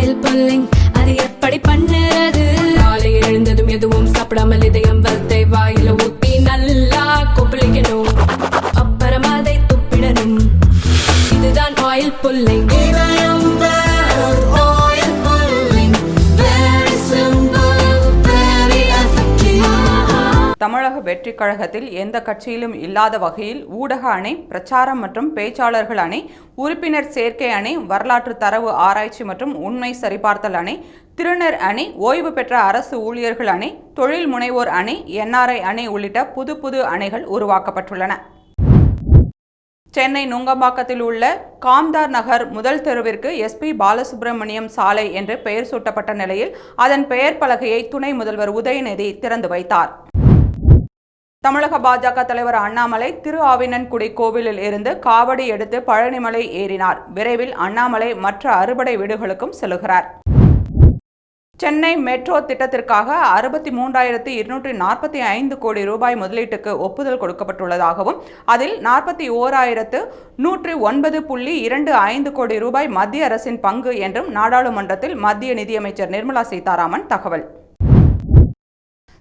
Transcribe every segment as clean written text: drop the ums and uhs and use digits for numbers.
Oil pulling அது எப்படி பண்ணுறது? காலையில் எழுந்ததும் எதுவும் சாப்பிடாமல் இதயம் வளர்த்தை வாயில ஊத்தி நல்லா கொப்பளிக்கணும், அப்புறம் அதை துப்பிடணும். இதுதான் ஆயில் புல்லிங். தமிழக வெற்றிக் கழகத்தில் எந்த கட்சியிலும் இல்லாத வகையில் ஊடக அணி, பிரச்சாரம் மற்றும் பேச்சாளர்கள் அணி, உறுப்பினர் சேர்க்கை அணி, வரலாற்று தரவு ஆராய்ச்சி மற்றும் உண்மை சரிபார்த்தல் அணி, திருநர் அணி, ஓய்வு பெற்ற அரசு ஊழியர்கள் அணி, தொழில் முனைவோர் அணி, NRI அணி உள்ளிட்ட புது அணிகள் உருவாக்கப்பட்டுள்ளன. சென்னை நுங்கம்பாக்கத்தில் உள்ள காம்தார் நகர் முதல் தெருவிற்கு SP பாலசுப்ரமணியம் சாலை என்று பெயர் சூட்டப்பட்ட நிலையில் அதன் பெயர் பலகையை துணை முதல்வர் உதயநிதி திறந்து வைத்தார். தமிழக பாஜக தலைவர் அண்ணாமலை திரு ஆவினன்குடி கோவிலில் இருந்து காவடி எடுத்து பழனிமலை ஏறினார். விரைவில் அண்ணாமலை மற்ற அறுபடை வீடுகளுக்கும் செல்கிறார். சென்னை மெட்ரோ திட்டத்திற்காக 63,245 கோடி ரூபாய் முதலீட்டுக்கு ஒப்புதல் கொடுக்கப்பட்டுள்ளதாகவும் அதில் 41,109.25 கோடி ரூபாய் மத்திய அரசின் பங்கு என்றும் நாடாளுமன்றத்தில் மத்திய நிதியமைச்சர் நிர்மலா சீதாராமன் தகவல்.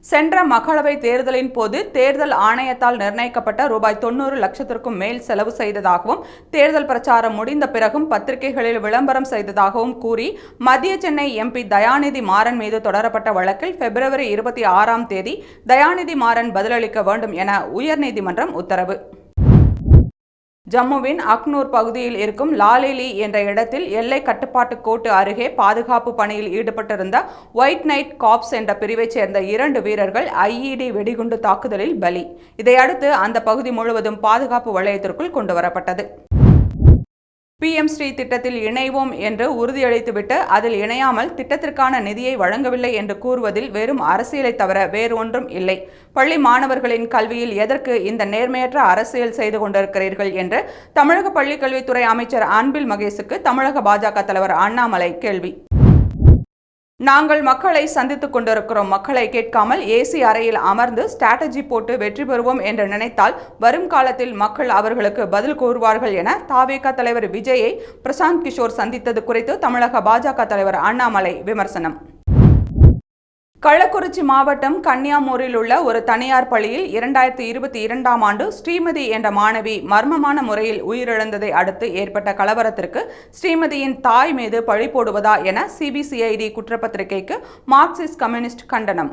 சென்ற மக்களவைத் தேர்தலின் போது தேர்தல் ஆணையத்தால் நிர்ணயிக்கப்பட்ட ரூபாய் 90 லட்சத்திற்கும் மேல் செலவு செய்ததாகவும் தேர்தல் பிரச்சாரம் முடிந்த பிறகும் பத்திரிகைகளில் விளம்பரம் செய்ததாகவும் கூறி மத்திய சென்னை MP தயாநிதி மாறன் மீது தொடரப்பட்ட வழக்கில் February 26 தயாநிதி மாறன் பதிலளிக்க வேண்டும் என உயர்நீதிமன்றம் உத்தரவு. ஜம்முவின் அக்னூர் பகுதியில் இருக்கும் லாலேலி என்ற இடத்தில் எல்லை கட்டுப்பாட்டு கோட்டு அருகே பாதுகாப்பு பணியில் ஈடுபட்டிருந்த ஒயிட் நைட் காப்ஸ் என்ற பிரிவைச் சேர்ந்த 2 வீரர்கள் IED வெடிகுண்டு தாக்குதலில் பலி. இதையடுத்து அந்த பகுதி முழுவதும் பாதுகாப்பு வளையத்திற்குள் கொண்டுவரப்பட்டது. PM ஸ்ரீ திட்டத்தில் இணைவோம் என்று உறுதியளித்துவிட்டு அதில் இணையாமல் திட்டத்திற்கான நிதியை வழங்கவில்லை என்று கூறுவதில் வெறும் அரசியலை தவிர வேறு ஒன்றும் இல்லை. பள்ளி மாணவர்களின் கல்வியில் எதற்கு இந்த நேர்மையற்ற அரசியல் செய்து கொண்டிருக்கிறீர்கள் என்று தமிழக பள்ளிக்கல்வித்துறை அமைச்சர் அன்பில் மகேஷுக்கு தமிழக பாஜக தலைவர் அண்ணாமலை கேள்வி. நாங்கள் மக்களை சந்தித்துக் கொண்டிருக்கிறோம். மக்களை கேட்காமல் AC அறையில் அமர்ந்து ஸ்ட்ராட்டஜி போட்டு வெற்றி பெறுவோம் என்று நினைத்தால் வரும் காலத்தில் மக்கள் அவர்களுக்கு பதில் கூறுவார்கள் என தவேக தலைவர் விஜயை பிரசாந்த் கிஷோர் சந்தித்தது குறித்து தமிழக பாஜக தலைவர் அண்ணாமலை விமர்சனம். கள்ளக்குறிச்சி மாவட்டம் கன்னியாமூரில் உள்ள ஒரு தனியார் பள்ளியில் 2022ஆம் ஆண்டு ஸ்ரீமதி என்ற மாணவி மர்மமான முறையில் உயிரிழந்ததை அடுத்து ஏற்பட்ட கலவரத்திற்கு ஸ்ரீமதியின் தாய் மீது பழி போடுவதா என CBCID குற்றப்பத்திரிகைக்கு மார்க்சிஸ்ட் கம்யூனிஸ்ட் கண்டனம்.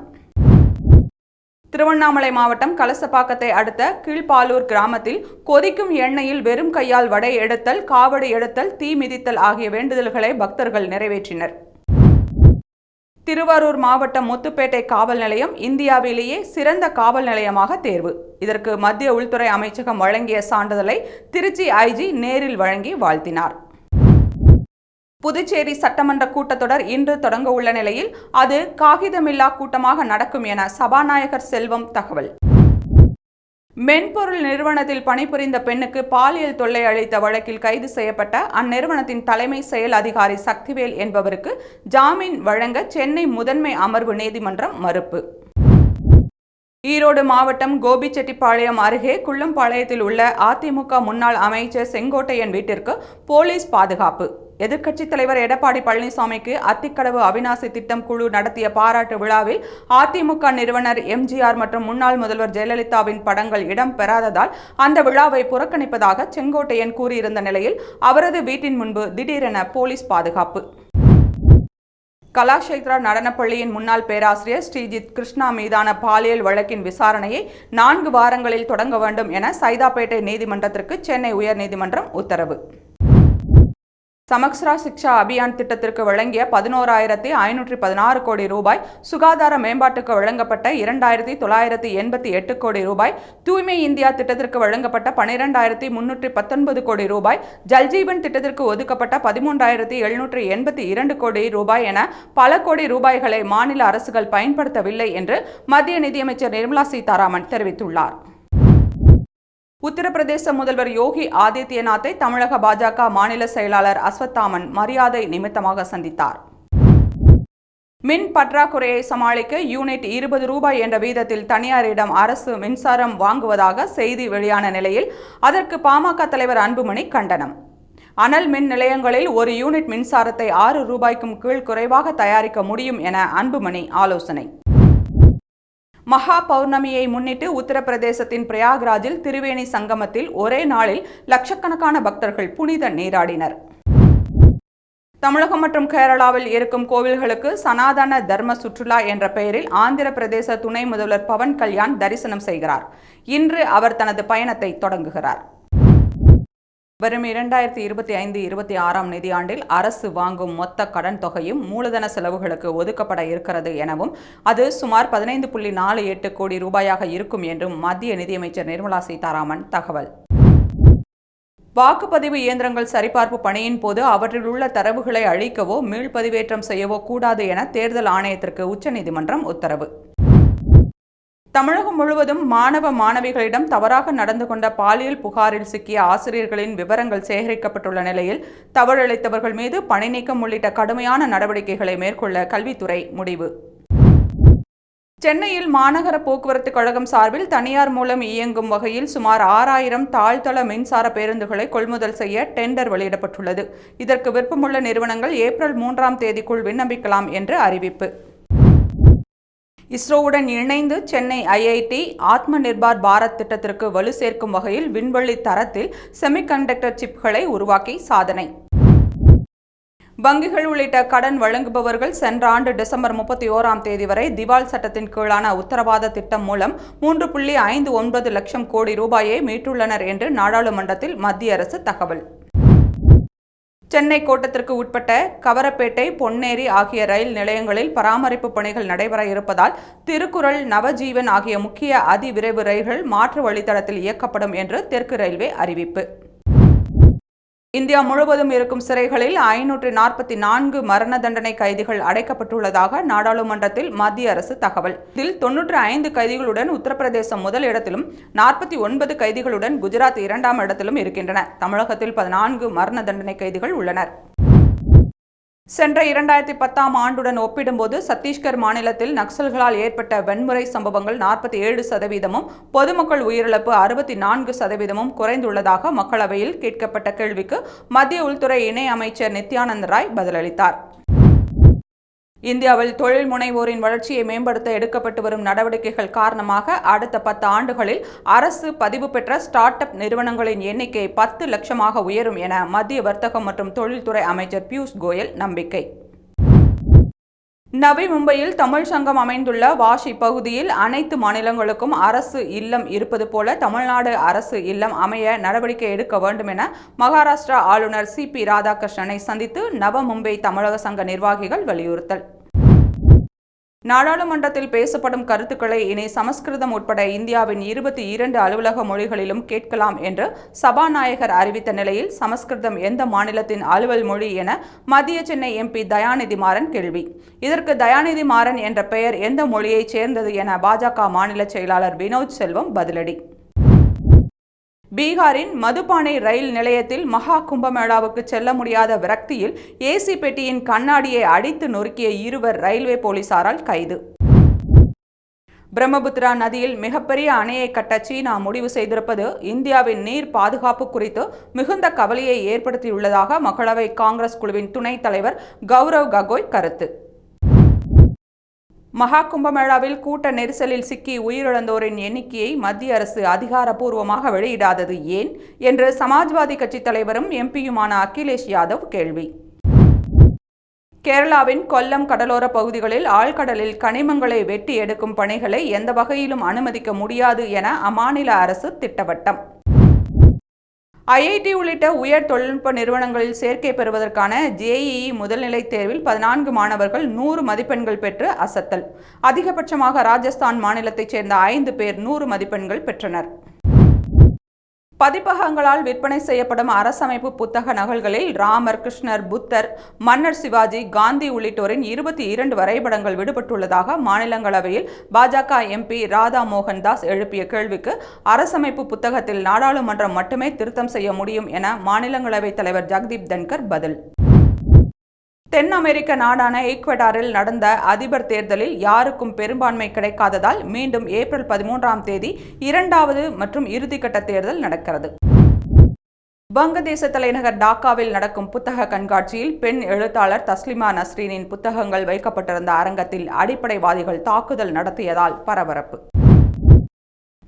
திருவண்ணாமலை மாவட்டம் கலசப்பாக்கத்தை அடுத்த கீழ்பாலூர் கிராமத்தில் கொதிக்கும் எண்ணெயில் வெறும் கையால் வடை எடுத்தல், காவடி எடுத்தல், தீ மிதித்தல் ஆகிய வேண்டுதல்களை பக்தர்கள் நிறைவேற்றினர். திருவாரூர் மாவட்டம் முத்துப்பேட்டை காவல் நிலையம் இந்தியாவிலேயே சிறந்த காவல் நிலையமாக தேர்வு. இதற்கு மத்திய உள்துறை அமைச்சகம் வழங்கிய சான்றிதழை திருச்சி IG நேரில் வழங்கி வாழ்த்தினார். புதுச்சேரி சட்டமன்ற கூட்டத்தொடர் இன்று தொடங்க உள்ள நிலையில் அது காகிதமில்லா கூட்டமாக நடக்கும் என சபாநாயகர் செல்வம் தகவல். மென்பொருள் நிறுவனத்தில் பணிபுரிந்த பெண்ணுக்கு பாலியல் தொல்லை அளித்த வழக்கில் கைது செய்யப்பட்ட அந்நிறுவனத்தின் தலைமை செயல் அதிகாரி சக்திவேல் என்பவருக்கு ஜாமீன் வழங்க சென்னை முதன்மை அமர்வு நீதிமன்றம் மறுப்பு. ஈரோடு மாவட்டம் கோபிச்செட்டிப்பாளையம் அருகே குள்ளம்பாளையத்தில் உள்ள அதிமுக முன்னாள் அமைச்சர் செங்கோட்டையன் வீட்டிற்கு போலீஸ் பாதுகாப்பு. எதிர்க்கட்சித் தலைவர் எடப்பாடி பழனிசாமிக்கு அத்திக்கடவு அவிநாசி திட்டம் குழு நடத்திய பாராட்டு விழாவில் அதிமுக நிறுவனர் MGR மற்றும் முன்னாள் முதல்வர் ஜெயலலிதாவின் படங்கள் இடம் பெறாததால் அந்த விழாவை புறக்கணிப்பதாக செங்கோட்டையன் கூறியிருந்த நிலையில் அவரது வீட்டின் முன்பு திடீரென போலீஸ் பாதுகாப்பு. கலாஷேத்ரா நடனப்பள்ளியின் முன்னாள் பேராசிரியர் ஸ்ரீஜித் கிருஷ்ணா மீதான பாலியல் வழக்கின் விசாரணையை 4 வாரங்களில் தொடங்க வேண்டும் என சைதாப்பேட்டை நீதிமன்றத்திற்கு சென்னை உயர்நீதிமன்றம் உத்தரவு. சமக்ஸ்ரா சிக்ஷா அபியான் திட்டத்திற்கு வழங்கிய 11,516 கோடி ரூபாய், சுகாதார மேம்பாட்டுக்கு வழங்கப்பட்ட 2,988 கோடி ரூபாய், தூய்மை இந்தியா திட்டத்திற்கு வழங்கப்பட்ட 12,319 கோடி ரூபாய், ஜல்ஜீவன் திட்டத்திற்கு ஒதுக்கப்பட்ட 13,782 கோடி ரூபாய் என பல கோடி ரூபாய்களை மாநில அரசுகள் பயன்படுத்தவில்லை என்று மத்திய நிதியமைச்சர் நிர்மலா சீதாராமன் தெரிவித்துள்ளார். உத்தரப்பிரதேச முதல்வர் யோகி ஆதித்யநாத்தை தமிழக பாஜக மாநில செயலாளர் அஸ்வத்தாமன் மரியாதை நிமித்தமாக சந்தித்தார். மின் பற்றாக்குறையை சமாளிக்க யூனிட் 20 ரூபாய் என்ற வீதத்தில் தனியாரிடம் அரசு மின்சாரம் வாங்குவதாக செய்தி வெளியான நிலையில் அதற்கு பாமக தலைவர் அன்புமணி கண்டனம். அனல் மின் நிலையங்களில் ஒரு யூனிட் மின்சாரத்தை 6 ரூபாய்க்கும் கீழ் குறைவாக தயாரிக்க முடியும் என அன்புமணி ஆலோசனை. மகா பௌர்ணமியை முன்னிட்டு உத்தரப்பிரதேசத்தின் பிரயாக்ராஜில் திரிவேணி சங்கமத்தில் ஒரே நாளில் லட்சக்கணக்கான பக்தர்கள் புனித நீராடினர். தமிழகம் மற்றும் கேரளாவில் இருக்கும் கோவில்களுக்கு சனாதன தர்ம சுற்றுலா என்ற பெயரில் ஆந்திர பிரதேச துணை முதல்வர் பவன் கல்யாண் தரிசனம் செய்கிறார். இன்று அவர் தனது பயணத்தை தொடங்குகிறார். வரும் 2025-26 நிதியாண்டில் அரசு வாங்கும் மொத்த கடன் தொகையும் மூலதன செலவுகளுக்கு ஒதுக்கப்பட இருக்கிறது எனவும் அது சுமார் 15.48 கோடி ரூபாயாக இருக்கும் என்றும் மத்திய நிதியமைச்சர் நிர்மலா சீதாராமன் தகவல். வாக்குப்பதிவு இயந்திரங்கள் சரிபார்ப்பு பணியின் போது அவற்றில் உள்ள தரவுகளை அழிக்கவோ மீள்பதிவேற்றம் செய்யவோ கூடாது என தேர்தல் ஆணையத்திற்கு உச்சநீதிமன்றம் உத்தரவு. தமிழகம் முழுவதும் மாணவ மாணவிகளிடம் தவறாக நடந்து கொண்ட பாலியல் புகாரில் சிக்கிய ஆசிரியர்களின் விவரங்கள் சேகரிக்கப்பட்டுள்ள நிலையில் தவறிழைத்தவர்கள் மீது பணி நீக்கம் உள்ளிட்ட கடுமையான நடவடிக்கைகளை மேற்கொள்ள கல்வித்துறை முடிவு. சென்னையில் மாநகர போக்குவரத்து கழகம் சார்பில் தனியார் மூலம் இயங்கும் வகையில் சுமார் 6000 தாழ்தள மின்சார பேருந்துகளை கொள்முதல் செய்ய டெண்டர் வெளியிடப்பட்டுள்ளது. இதற்கு விருப்பமுள்ள நிறுவனங்கள் ஏப்ரல் 3ஆம் தேதிக்குள் விண்ணப்பிக்கலாம் என்று அறிவிப்பு. இஸ்ரோவுடன் இணைந்து சென்னை IIT ஆத்ம நிர்பார் பாரத் திட்டத்திற்கு வலு சேர்க்கும் வகையில் விண்வெளி தரத்தில் செமிகண்டக்டர் சிப்களை உருவாக்கி சாதனை. வங்கிகள் உள்ளிட்ட கடன் வழங்குபவர்கள் சென்ற ஆண்டு டிசம்பர் 31ஆம் தேதி வரை திவால் சட்டத்தின் கீழான உத்தரவாத திட்டம் மூலம் 3.59 லட்சம் கோடி ரூபாயை மீட்டுள்ளனர் என்று நாடாளுமன்றத்தில் மத்திய அரசு தகவல். சென்னை கோட்டத்திற்கு உட்பட்ட கவரப்பேட்டை, பொன்னேரி ஆகிய ரயில் நிலையங்களில் பராமரிப்பு பணிகள் நடைபெற இருப்பதால் திருக்குறள், நவஜீவன் ஆகிய முக்கிய அதிவிரைவு ரயில்கள் மாற்று வழித்தடத்தில் இயக்கப்படும் என்று தெற்கு ரயில்வே அறிவிப்பு. இந்தியா முழுவதும் இருக்கும் சிறைகளில் 544 மரண தண்டனை கைதிகள் அடைக்கப்பட்டுள்ளதாக நாடாளுமன்றத்தில் மத்திய அரசு தகவல். இதில் 95 கைதிகளுடன் உத்தரப்பிரதேசம் முதல் இடத்திலும் 49 கைதிகளுடன் குஜராத் 2ஆம் இடத்திலும் இருக்கின்றன. தமிழகத்தில் 14 மரண தண்டனை கைதிகள் உள்ளனர். சென்ற 2010ஆம் ஆண்டுடன் ஒப்பிடும்போது சத்தீஸ்கர் மாநிலத்தில் நக்சல்களால் ஏற்பட்ட வன்முறை சம்பவங்கள் 47%, பொதுமக்கள் உயிரிழப்பு 64% குறைந்துள்ளதாக மக்களவையில் கேட்கப்பட்ட கேள்விக்கு மத்திய உள்துறை இணை அமைச்சர் நித்யானந்த ராய் பதிலளித்தார். இந்தியாவில் தொழில் முனைவோரின் வளர்ச்சியை மேம்படுத்த எடுக்கப்பட்டு வரும் நடவடிக்கைகள் காரணமாக அடுத்த 10 ஆண்டுகளில் அரசு பதிவு பெற்ற ஸ்டார்ட் அப் நிறுவனங்களின் எண்ணிக்கை 10 லட்சமாக உயரும் என மத்திய வர்த்தகம் மற்றும் தொழில்துறை அமைச்சர் பியூஷ் கோயல் நம்பிக்கை. நவி மும்பையில் தமிழ் சங்கம் அமைந்துள்ள வாஷி பகுதியில் அனைத்து மாநிலங்களுக்கும் அரசு இல்லம் இருப்பது போல தமிழ்நாடு அரசு இல்லம் அமைய நடவடிக்கை எடுக்க வேண்டும் என மகாராஷ்டிரா ஆளுநர் CP ராதாகிருஷ்ணனை சந்தித்து நவ மும்பை தமிழக சங்க நிர்வாகிகள் வலியுறுத்தல். நாடாளுமன்றத்தில் பேசப்படும் கருத்துக்களை இனி சமஸ்கிருதம் உட்பட இந்தியாவின் 22 அலுவலக மொழிகளிலும் கேட்கலாம் என்று சபாநாயகர் அறிவித்த நிலையில் சமஸ்கிருதம் எந்த மாநிலத்தின் அலுவல் மொழி என மத்திய சென்னை MP தயாநிதி மாறன் கேள்வி. இதற்கு தயாநிதி மாறன் என்ற பெயர் எந்த மொழியைச் சேர்ந்தது என பாஜக மாநில செயலாளர் வினோத் செல்வம் பதிலடி. பீகாரின் மதுபானை ரயில் நிலையத்தில் மகா கும்பமேளாவுக்கு செல்ல முடியாத விரக்தியில் AC பெட்டியின் கண்ணாடியை அடித்து நொறுக்கிய 2 ரயில்வே போலீசாரால் கைது. பிரம்மபுத்திரா நதியில் மிகப்பெரிய அணையை கட்ட சீனா முடிவு செய்திருப்பது இந்தியாவின் நீர் பாதுகாப்பு குறித்து மிகுந்த கவலையை ஏற்படுத்தியுள்ளதாக மக்களவை காங்கிரஸ் குழுவின் துணைத் தலைவர் கௌரவ் ககோய் கருத்து. மகா கும்பமேளாவில் கூட்ட நெரிசலில் சிக்கி உயிரிழந்தோரின் எண்ணிக்கையை மத்திய அரசு அதிகாரப்பூர்வமாக வெளியிடாதது ஏன் என்று சமாஜ்வாதி கட்சி தலைவரும் MPயுமான அகிலேஷ் யாதவ் கேள்வி. கேரளாவின் கொல்லம் கடலோர பகுதிகளில் ஆழ்கடலில் கனிமங்களை வெட்டி எடுக்கும் பணிகளை எந்த வகையிலும் அனுமதிக்க முடியாது என அம்மாநில அரசு திட்டவட்டம். IIT உள்ளிட்ட உயர் தொழில்நுட்ப நிறுவனங்களில் சேர்க்கை பெறுவதற்கான JEE முதல்நிலை தேர்வில் 14 மாணவர்கள் 100 மதிப்பெண்கள் பெற்று அசத்தல். அதிகபட்சமாக ராஜஸ்தான் மாநிலத்தைச் சேர்ந்த 5 பேர் 100 மதிப்பெண்கள் பெற்றனர். பதிப்பகங்களால் விற்பனை செய்யப்படும் அரசமைப்பு புத்தக நகல்களில் ராமர், கிருஷ்ணர், புத்தர், மன்னர் சிவாஜி, காந்தி உள்ளிட்டோரின் 22 வரைபடங்கள் விடுபட்டுள்ளதாக மாநிலங்களவையில் பாஜக MP ராதா மோகன் தாஸ் எழுப்பிய கேள்விக்கு அரசமைப்பு புத்தகத்தில் நாடாளுமன்றம் மட்டுமே திருத்தம் செய்ய முடியும் என மாநிலங்களவைத் தலைவர் ஜெகதீப் தன்கர் பதில். தென் அமெரிக்க நாடான ஈக்வடாரில் நடந்த அதிபர் தேர்தலில் யாருக்கும் பெரும்பான்மை கிடைக்காததால் மீண்டும் ஏப்ரல் 13ஆம் தேதி 2வது மற்றும் இறுதிக்கட்ட தேர்தல் நடக்கிறது. வங்கதேச தலைநகர் டாக்காவில் நடக்கும் புத்தக கண்காட்சியில் பெண் எழுத்தாளர் தஸ்லிமா நஸ்ரீனின் புத்தகங்கள் வைக்கப்பட்டிருந்த அரங்கத்தில் அடிப்படைவாதிகள் தாக்குதல் நடத்தியதால் பரபரப்பு.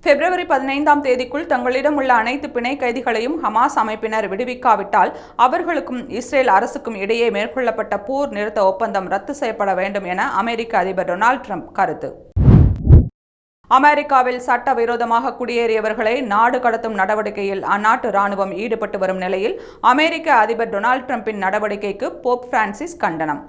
பிப்ரவரி 15ஆம் தேதிக்குள் தங்களிடம் உள்ள அனைத்து பிணை கைதிகளையும் ஹமாஸ் அமைப்பினர் விடுவிக்காவிட்டால் அவர்களுக்கும் இஸ்ரேல் அரசுக்கும் இடையே மேற்கொள்ளப்பட்ட போர் நிறுத்த ஒப்பந்தம் ரத்து செய்யப்பட வேண்டும் என அமெரிக்க அதிபர் டொனால்ட் ட்ரம்ப் கருத்து. அமெரிக்காவில் சட்டவிரோதமாக குடியேறியவர்களை நாடு கடத்தும் நடவடிக்கையில் அந்நாட்டு ராணுவம் ஈடுபட்டு வரும் நிலையில் அமெரிக்க அதிபர் டொனால்ட் ட்ரம்பின் நடவடிக்கைக்கு போப் பிரான்சிஸ் கண்டனம்.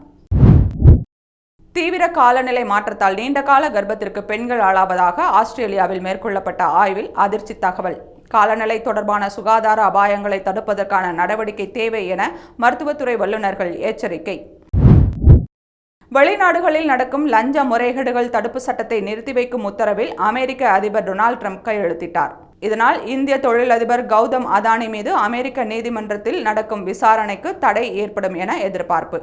தீவிர காலநிலை மாற்றத்தால் நீண்டகால கர்ப்பத்திற்கு பெண்கள் ஆளாவதாக ஆஸ்திரேலியாவில் மேற்கொள்ளப்பட்ட ஆய்வில் அதிர்ச்சி தகவல். காலநிலை தொடர்பான சுகாதார அபாயங்களை தடுப்பதற்கான நடவடிக்கை தேவை என மருத்துவத்துறை வல்லுநர்கள் எச்சரிக்கை. வெளிநாடுகளில் நடக்கும் லஞ்ச முறைகேடுகள் தடுப்பு சட்டத்தை நிறுத்தி வைக்கும் உத்தரவில் அமெரிக்க அதிபர் டொனால்ட் ட்ரம்ப் கையெழுத்திட்டார். இதனால் இந்திய தொழிலதிபர் கௌதம் அதானி மீது அமெரிக்க நீதிமன்றத்தில் நடக்கும் விசாரணைக்கு தடை ஏற்படும் என எதிர்பார்ப்பு.